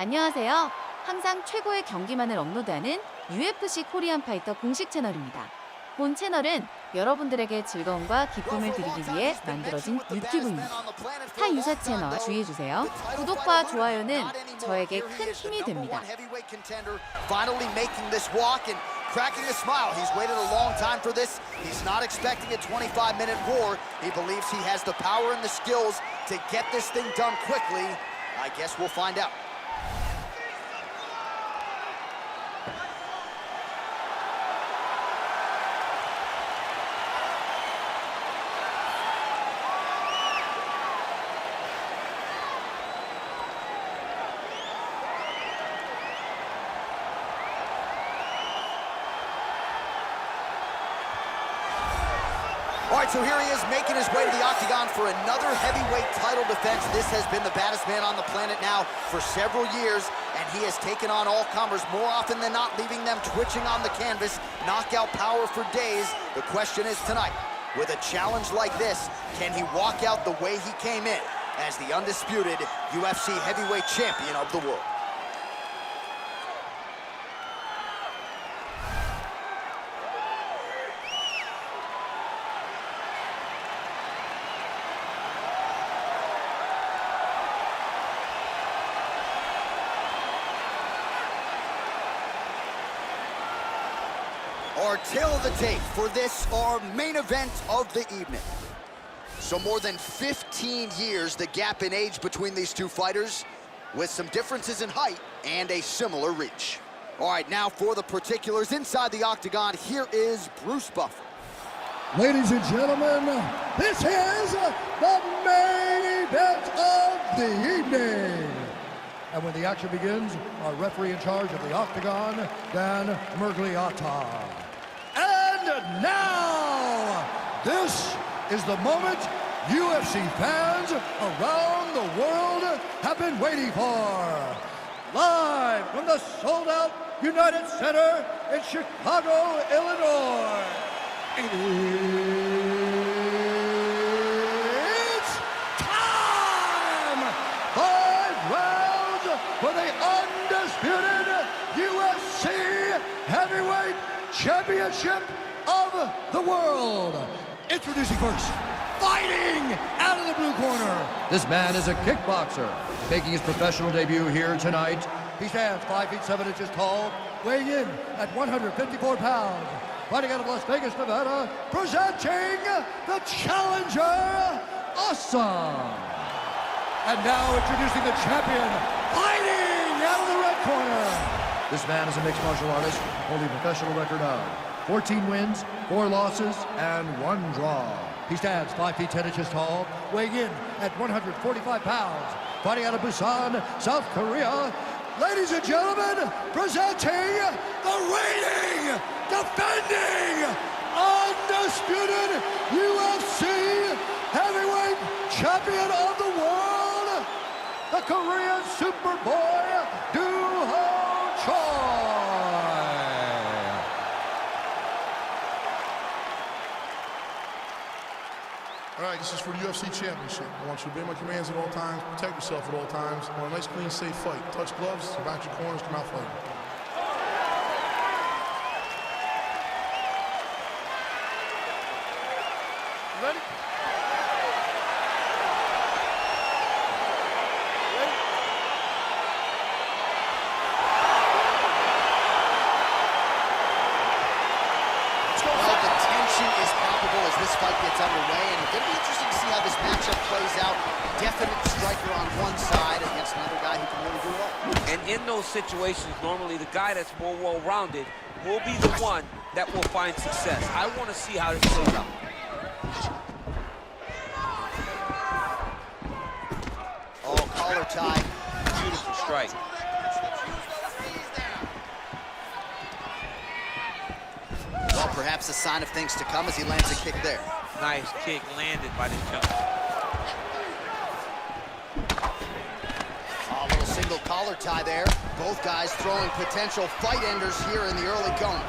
안녕하세요. 항상 최고의 경기만을 업로드하는 UFC 코리안파이터 공식 채널입니다. 본 채널은 여러분들에게 즐거움과 기쁨을 드리기 위해 만들어진 유튜브입니다. 타 유사 채널 주의해주세요. 구독과 좋아요는 저에게 큰 힘이 됩니다. Cracking a smile. He's waited a long time for this. He's not expecting a 25-minute war. He believes he has the power and the skills to get this thing done quickly. I guess we'll find out. All right, so here he is making his way to the octagon for another heavyweight title defense. This has been the baddest man on the planet now for several years, and he has taken on all comers more often than not, leaving them twitching on the canvas. Knockout power for days. The question is tonight, with a challenge like this, can he walk out the way he came in as the undisputed UFC heavyweight champion of the world? Our tail of the tape for this, our main event of the evening. So more than 15 years, the gap in age between these two fighters, with some differences in height and a similar reach. All right, now for the particulars inside the octagon, here is Bruce Buffer. Ladies and gentlemen, this is the main event of the evening. And when the action begins, our referee in charge of the octagon, Dan Mergliata. And now, this is the moment UFC fans around the world have been waiting for. Live from the sold-out United Center in Chicago, Illinois. It's time! 5 rounds for the undisputed UFC Heavyweight Championship of the world. Introducing first, fighting out of the blue corner. This man is a kickboxer, making his professional debut here tonight. He stands 5 feet 7 inches tall, weighing in at 154 pounds. Fighting out of Las Vegas, Nevada, presenting the challenger, Awesome. And now introducing the champion, fighting out of the red corner. This man is a mixed martial artist, holding a professional record of 14 wins, 4 losses, and 1 draw. He stands 5 feet 10 inches tall, weighing in at 145 pounds. Fighting out of Busan, South Korea. Ladies and gentlemen, presenting the reigning, defending, undisputed UFC heavyweight champion of the world, the Korean Superboy, Doo-Ho Choi. All right, this is for the UFC Championship. I want you to obey my commands at all times, protect yourself at all times. I want a nice, clean, safe fight. Touch gloves, back your corners, come out fighting. Ready? This fight gets underway, and it's going to be interesting to see how this matchup plays out. Definite striker on one side against another guy who can really do it all. And in those situations, normally the guy that's more well-rounded will be the one that will find success. I want to see how this plays out. Oh, collar tie. Beautiful strike. Well, perhaps a sign of things to come as he lands a kick there. Nice kick landed by the jumper. A little single collar tie there. Both guys throwing potential fight enders here in the early going.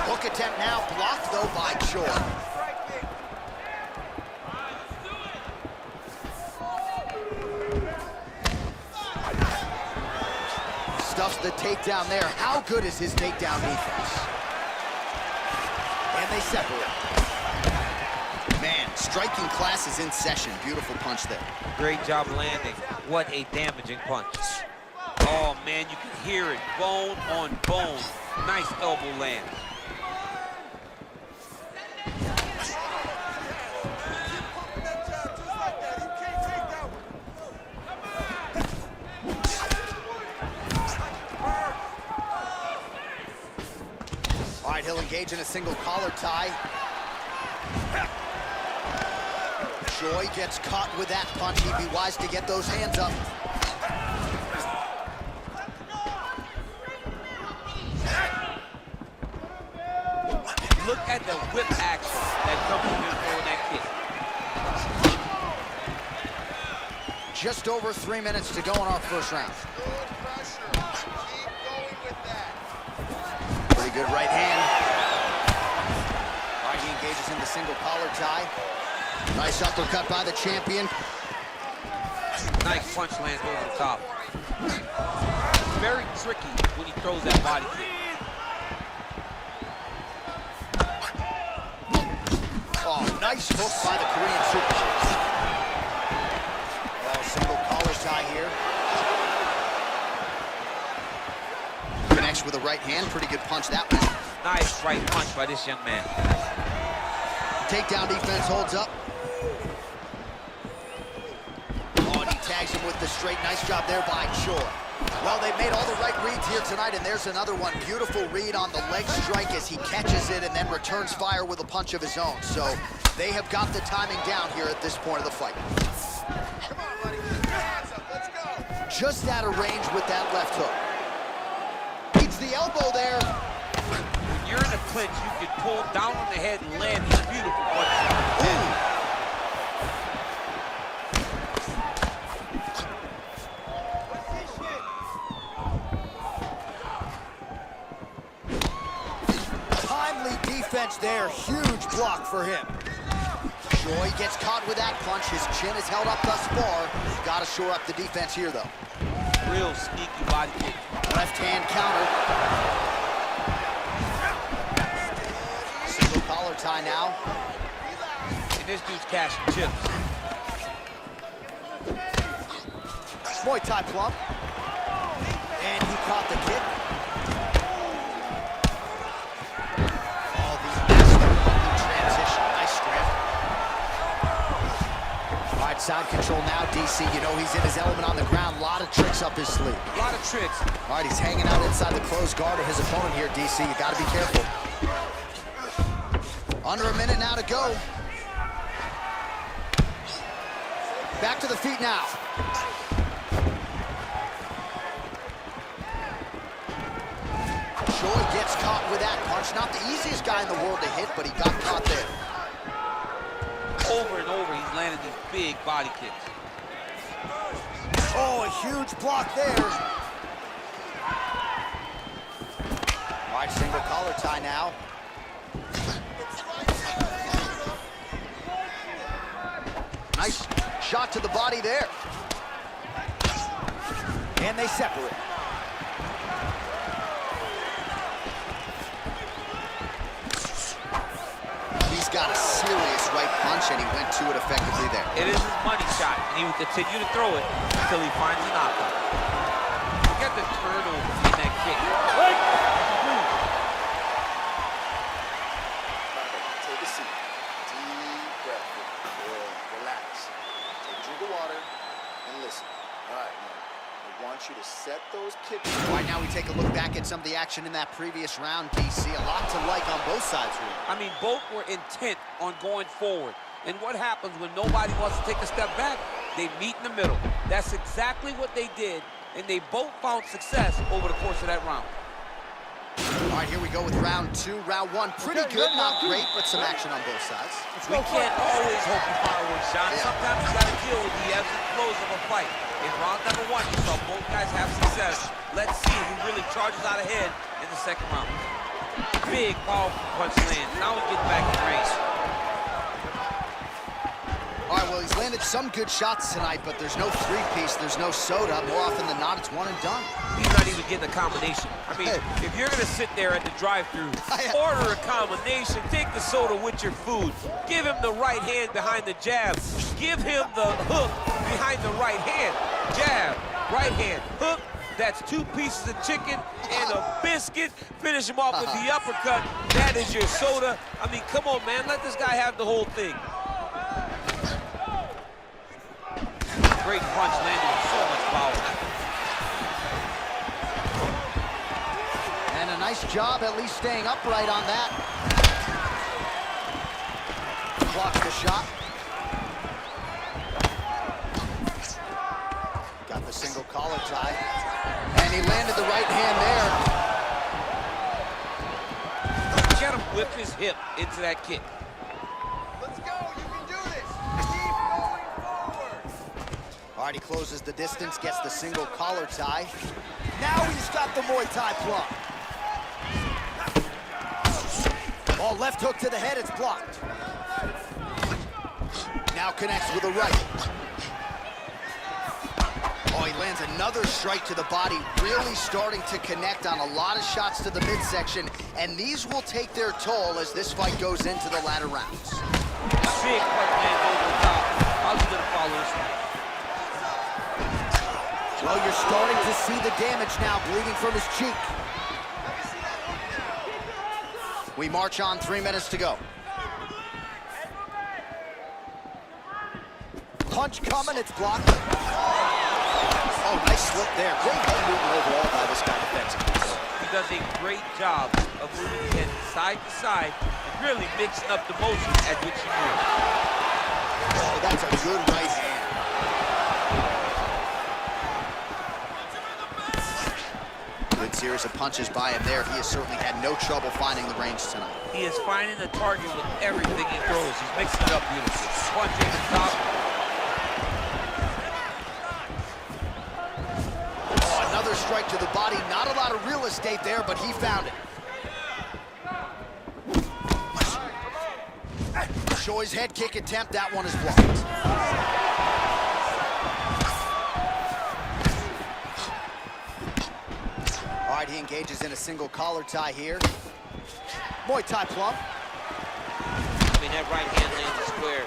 Hook attempt now, blocked though by Choi. stuffs the takedown there. How good is his takedown defense? And they separate. Man, striking class is in session. Beautiful punch there. Great job landing. What a damaging punch. Oh, man, you can hear it. Bone on bone. Nice elbow land. All right, he'll engage in a single collar tie. Choi gets caught with that punch. He'd be wise to get those hands up. Look at the whip action that comes from him throwing that kick. Just over 3 minutes to go in our first round. Pretty good right hand. All right, he engages in the single collar tie. Nice uppercut by the champion. Nice punch lands over the top. Very tricky when he throws that body kick. Oh, nice hook by the Korean super kick. Well, single collar tie here. Connects with a right hand. Pretty good punch that one. Nice right punch by this young man. Takedown defense holds up. Oh, and he tags him with the straight. Nice job there by Choi. Well, they've made all the right reads here tonight, and there's another one. Beautiful read on the leg strike as he catches it and then returns fire with a punch of his own. So they have got the timing down here at this point of the fight. Come on, buddy. Hands up. Let's go. Just out of range with that left hook. Beats the elbow there. When you're in a clinch, you can pull down on the head and land these beautiful punches. Timely defense there. Huge block for him. Choi gets caught with that punch. His chin is held up thus far. Got to shore up the defense here, though. Real sneaky body kick. Left hand counter. Single collar tie now. And this dude's cashing chips. Muay Thai plump. And he caught the kick. Oh, the transition. Nice scramble. All right, side control now, DC. You know he's in his element on the ground. A lot of tricks up his sleeve. A lot of tricks. All right, he's hanging out inside the closed guard of his opponent here, DC. You got to be careful. Under a minute now to go. Back to the feet now. Choi gets caught with that punch. Not the easiest guy in the world to hit, but he got caught there. Over and over, he's landing these big body kicks. Oh, a huge block there. All right, single collar tie now. Nice shot to the body there. And they separate. He's got a serious right punch, and he went to it effectively there. It is his money shot, and he will continue to throw it until he finds a knockout. Look at the turtle in that kick. Take a seat. Deep breath. Good. Relax. Take a drink of water and listen. All right, man. I want you to set those kicks. All right, now we take a look back at some of the action in that previous round, DC. A lot to like on both sides, really. I mean, both were intent on going forward. And what happens when nobody wants to take a step back? They meet in the middle. That's exactly what they did, and they both found success over the course of that round. All right, here we go with round two. Round one, pretty good, not great, but some action on both sides. We can't always hope for fireworks, Sean. Sometimes you got to deal with the ebbs and flows of a fight. In round number one, you saw both guys have success. Let's see who really charges out ahead in the second round. Big, powerful punch lands. Now we get back in range. All right, well, he's landed some good shots tonight, but there's no three-piece, there's no soda. More often than not, it's one and done. He's not even getting a combination. I mean, if you're gonna sit there at the drive-thru, order a combination, take the soda with your food, give him the right hand behind the jab, give him the hook behind the right hand, jab, right hand, hook. That's 2 pieces of chicken and a biscuit. Finish him off with the uppercut. That is your soda. I mean, come on, man. Let this guy have the whole thing. Great punch landed with so much power. And a nice job at least staying upright on that. Blocks the shot. Got the single collar tie. And he landed the right hand there. He got him whip his hip into that kick. Let's go, you can do this. Keep going forward. All right, he closes the distance, gets the single collar tie. Now he's got the Muay Thai plug. Oh, left hook to the head, it's blocked. Now connects with a right. Oh, he lands another strike to the body, really starting to connect on a lot of shots to the midsection, and these will take their toll as this fight goes into the latter rounds. Big punch lands over the top. How's he gonna follow this one? Well, you're starting to see the damage now, bleeding from his cheek. We march on, 3 minutes to go. Punch coming, it's blocked. Oh, nice slip there. Great head movement overall by this guy defensively. He does a great job of moving his head side to side and really mixing up the motion at which he moves. Oh, that's a good right hand. Good series of punches by him there. He has certainly had no trouble finding the range tonight. He is finding the target with everything he throws. He's mixing it up beautifully. Punching the top. Another strike to the body. Not a lot of real estate there, but he found it. Shoy's head kick attempt. That one is blocked. All right, he engages in a single collar tie here. Muay Thai plump. I mean, that right hand lands square.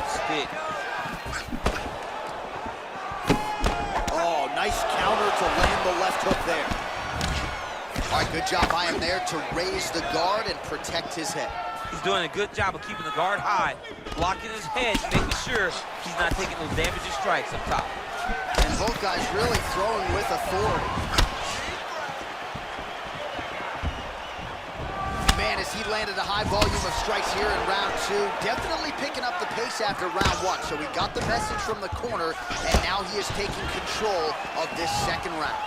Stick. Oh, nice counter to land the left hook there. All right, good job by him there to raise the guard and protect his head. He's doing a good job of keeping the guard high, blocking his head, making sure he's not taking those damaging strikes up top. And both guys really throwing with authority. Man, as he landed a high volume of strikes here in round 2, definitely picking up the pace after round 1. So we got the message from the corner, and now he is taking control of this second round.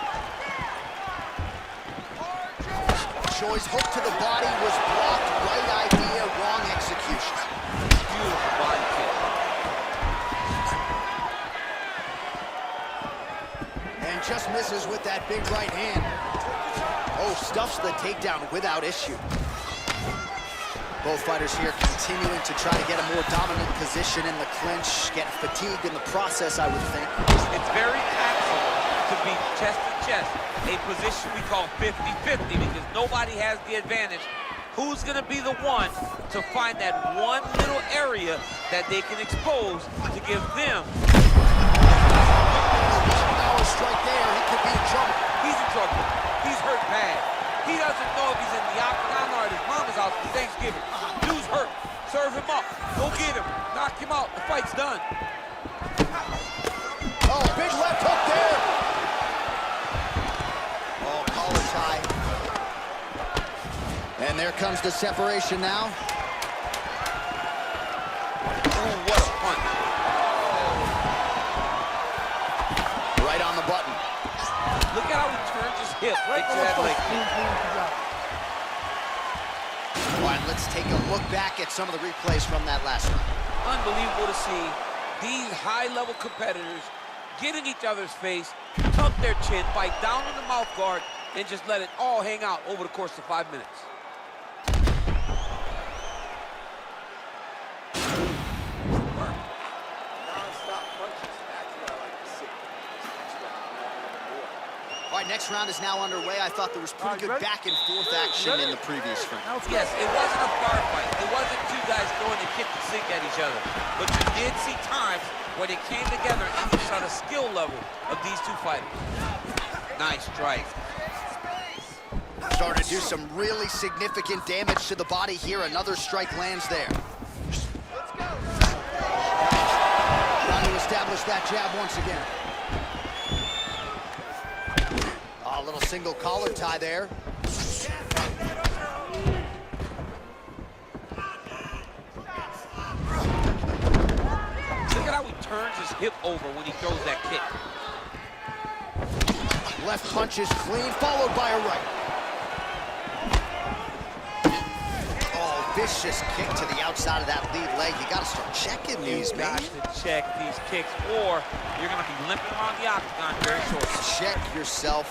Choi's hook to the body was blocked. Right idea, wrong execution. Beautiful body kick. And just misses with that big right hand. Oh, stuffs the takedown without issue. Both fighters here continuing to try to get a more dominant position in the clinch, get fatigued in the process, I would think. It's very taxing to be chest to chest, a position we call 50-50 because nobody has the advantage. Who's gonna be the one to find that one little area that they can expose to give them? Power strike there, he could be in trouble. He's in trouble. He's hurt bad. He doesn't know if he's in the octagon or at his mama's house for Thanksgiving. Dude's hurt. Serve him up. Go get him. Knock him out. The fight's done. Oh, big left hook there. Oh, collar tie. And there comes the separation now. Ooh, what a punch. Right on the button. Look at how he turns his hip into that leg. All right, let's take a look back at some of the replays from that last round. Unbelievable to see these high-level competitors get in each other's face, tuck their chin, bite down on the mouth guard, and just let it all hang out over the course of 5 minutes. All right, next round is now underway. I thought there was pretty good back and forth action in the previous round. Yes, it wasn't a bar fight. It wasn't two guys throwing the kick and sink at each other. But you did see times where they came together and you saw the skill level of these two fighters. Nice strike. Starting to do some really significant damage to the body here. Another strike lands there. Trying to establish that jab once again. A little single collar tie there. Look at how he turns his hip over when he throws that kick. Left punch is clean, followed by a right. Oh, vicious kick to the outside of that lead leg. You got to start checking these, man. You got to check these kicks, or you're going to be limping around the octagon very shortly. Check yourself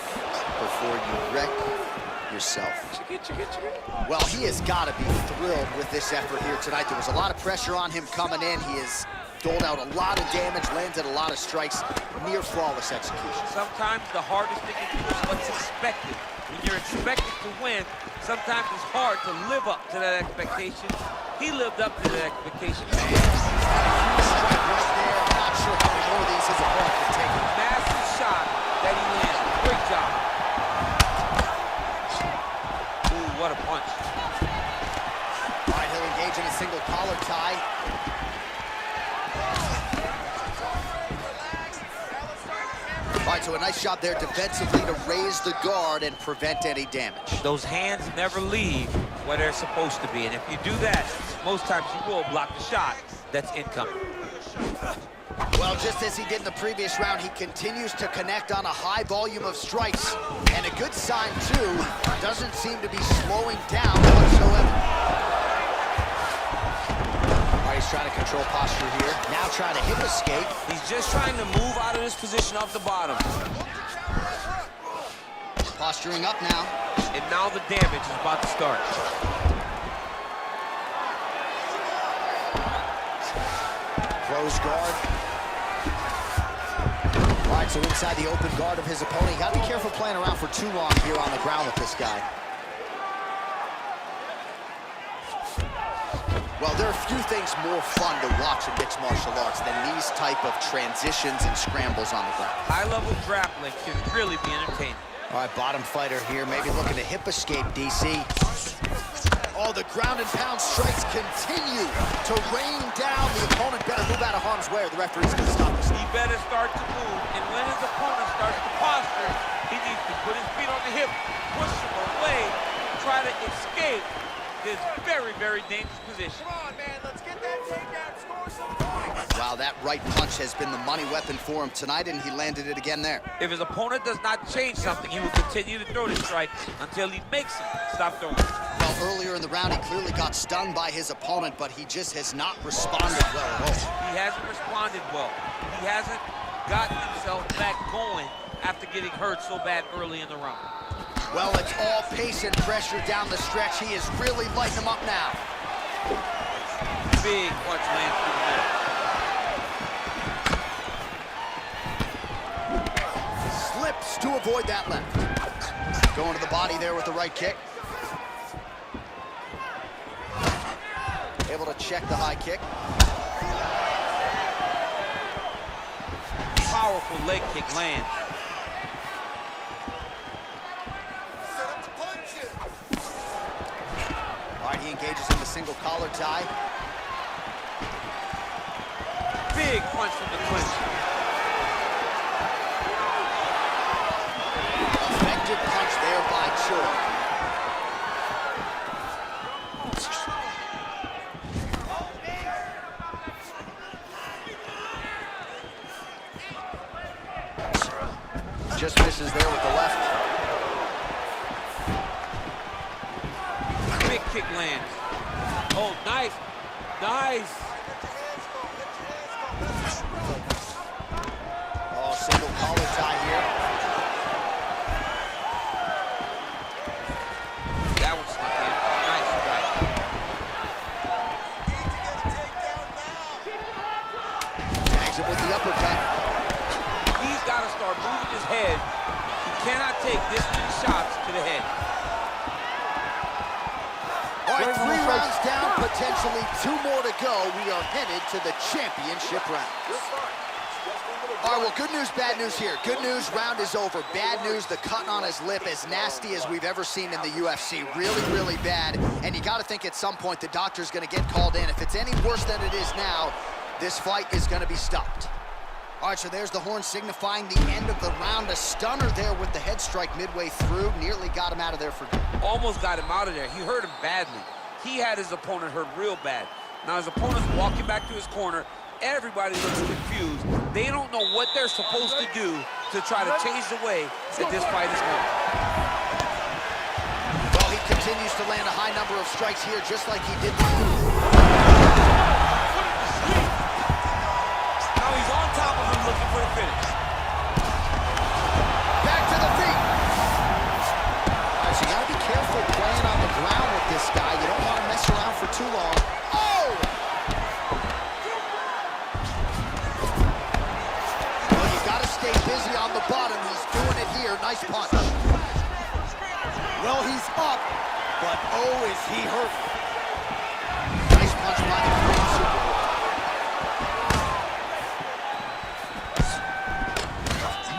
before you wreck yourself. Well, he has got to be thrilled with this effort here tonight. There was a lot of pressure on him coming in. He has doled out a lot of damage, landed a lot of strikes, near flawless execution. Sometimes the hardest thing to do is what's expected. When you're expected to win, sometimes it's hard to live up to that expectation. He lived up to that expectation. Strike right there. I'm not sure how many more of these his opponent can take. Massive shot that he landed. Great job. Ooh, what a punch. All right, he'll engage in a single collar tie. All right, so a nice job there defensively to raise the guard and prevent any damage. Those hands never leave where they're supposed to be, and if you do that, most times you will block the shot that's incoming. Well, just as he did in the previous round, he continues to connect on a high volume of strikes. And a good sign, too, doesn't seem to be slowing down whatsoever. All right, he's trying to control posture here. Now trying to hip escape. He's just trying to move out of this position off the bottom. Posturing up now. And now the damage is about to start. Close guard. All right, so inside the open guard of his opponent. You gotta be careful playing around for too long here on the ground with this guy. Well, there are few things more fun to watch in mixed martial arts than these type of transitions and scrambles on the ground. High-level grappling can really be entertaining. All right, bottom fighter here, maybe looking to hip escape, DC. Oh, the ground and pound strikes continue to rain down. The opponent better move out of harm's way or the referee's going to stop this. He better start to move, and when his opponent starts to posture, he needs to put his feet on the hip, push him away, try to escape this very, very dangerous position. Come on, man, let's get that takedown, score some points. Wow, that right punch has been the money weapon for him tonight, and he landed it again there. If his opponent does not change something, he will continue to throw this strike until he makes him stop throwing. Well, earlier in the round, he clearly got stung by his opponent, but he just has not responded well at all. He hasn't responded well. He hasn't gotten himself back going after getting hurt so bad early in the round. Well, it's all pace and pressure down the stretch. He is really lighting him up now. Big punch lands through the middle. Slips to avoid that left. Going to the body there with the right kick. Able to check the high kick. Powerful leg kick lands. All right, he engages in the single collar tie. Big punch from the clinch. Effective punch there by Choi. Just misses there with the left. Big kick lands. Oh, nice. Nice. Oh, single collar tie here. uppercut. He's got to start moving his head. He cannot take this many shots to the head. All right, 3 rounds down, potentially 2 more to go. We are headed to the championship round. All right, well, good news, bad news here. Good news, round is over. Bad news, the cut on his lip, as nasty as we've ever seen in the UFC. Really, really bad. And you got to think at some point the doctor's going to get called in. If it's any worse than it is now, this fight is going to be stopped. All right, so there's the horn signifying the end of the round. A stunner there with the head strike midway through. Nearly got him out of there for good. Almost got him out of there. He hurt him badly. He had his opponent hurt real bad. Now his opponent's walking back to his corner. Everybody looks confused. They don't know what they're supposed to do to try to change the way that this fight is going. Well, he continues to land a high number of strikes here, just like he did. Now he's on top of him looking for the finish. Back to the feet. All right, so you gotta be careful playing on the ground with this guy. You don't want to mess around for too long. Oh! Well, you gotta stay busy on the bottom. He's doing it here. Nice punch. Well, he's up, but oh, is he hurt. Nice punch by the Korean Super.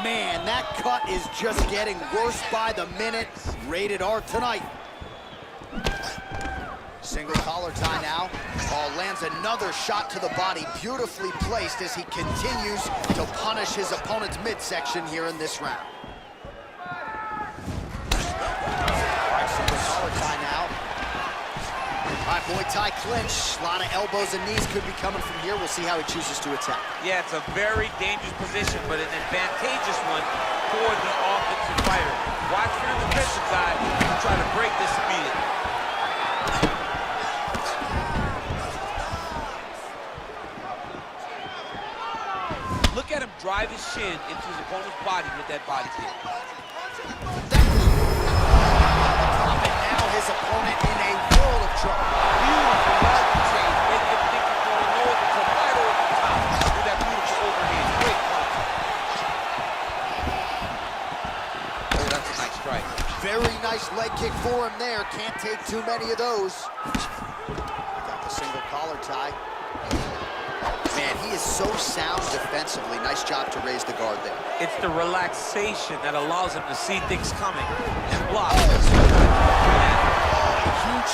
Man, that cut is just getting worse by the minute. Rated R tonight. Single collar tie now. Paul lands another shot to the body, beautifully placed as he continues to punish his opponent's midsection here in this round. All right, single collar tie now. All right, Muay Thai clinch. A lot of elbows and knees could be coming from here. We'll see how he chooses to attack. Yeah, it's a very dangerous position, but an advantageous one for the offensive fighter. Watch for the defensive guy to try to break this immediately. Look at him drive his shin into his opponent's body with that body kick. And now his opponent in a world of trouble. Beautiful body change. Make him think he's going low to right over the top with that beautiful overhand. Great punch. Oh, that's a nice strike. Very nice leg kick for him there. Can't take too many of those. Got the single collar tie. Man, he is so sound defensively. Nice job to raise the guard there. It's the relaxation that allows him to see things coming and block. Huge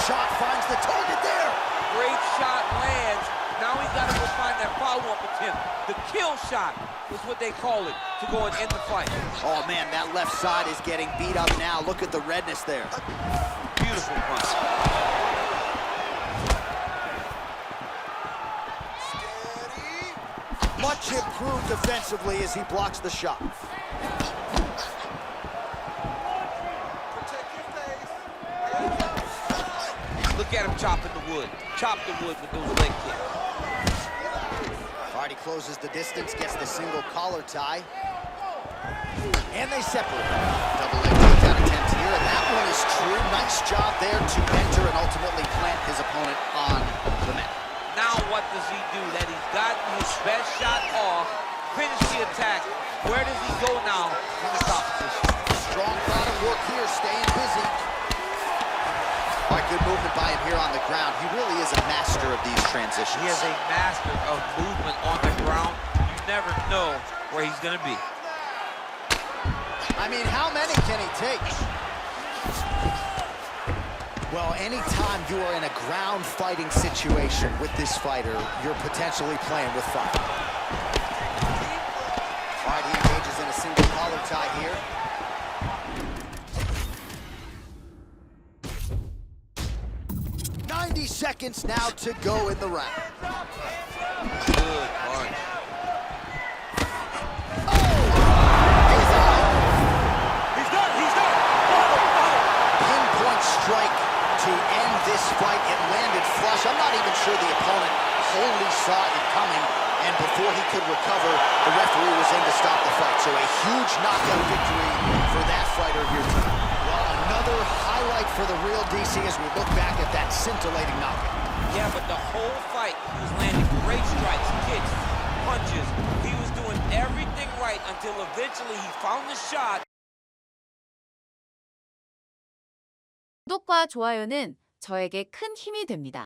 shot finds the target there. Great shot lands. Now he's got to go find that follow-up attempt. The kill shot is what they call it, to go and end the fight. Oh, man, that left side is getting beat up now. Look at the redness there. Beautiful punch. Much improved defensively as he blocks the shot. Look at him chopping the wood. Chop the wood with those leg kicks. Hardy closes the distance, gets the single collar tie. And they separate. Double leg takedown attempt here, and that one is true. Nice job there to enter and ultimately plant his opponent on the mat. Now what does he do? That he's gotten his best shot off, finish the attack. Where does he go now in the top position? Strong bottom work here, staying busy. All right, good movement by him here on the ground. He really is a master of these transitions. He is a master of movement on the ground. You never know where he's going to be. I mean, how many can he take? Well, anytime you are in a ground fighting situation with this fighter, you're potentially playing with fire. All right, he engages in a single collar tie here. Seconds now to go in the round. Good punch. He's out. He's done. He's done. Pinpoint strike to end this fight. It landed flush. I'm not even sure the opponent wholly saw it coming, and before he could recover, the referee was in to stop the fight. So a huge knockout victory for that fighter here tonight. Well, another highlight for the real DC as we look back at that scintillating knockout. Yeah, but the whole fight, he was landing great strikes, kicks, punches. He was doing until eventually he found the shot. 구독과 좋아요는 저에게 큰 힘이 됩니다.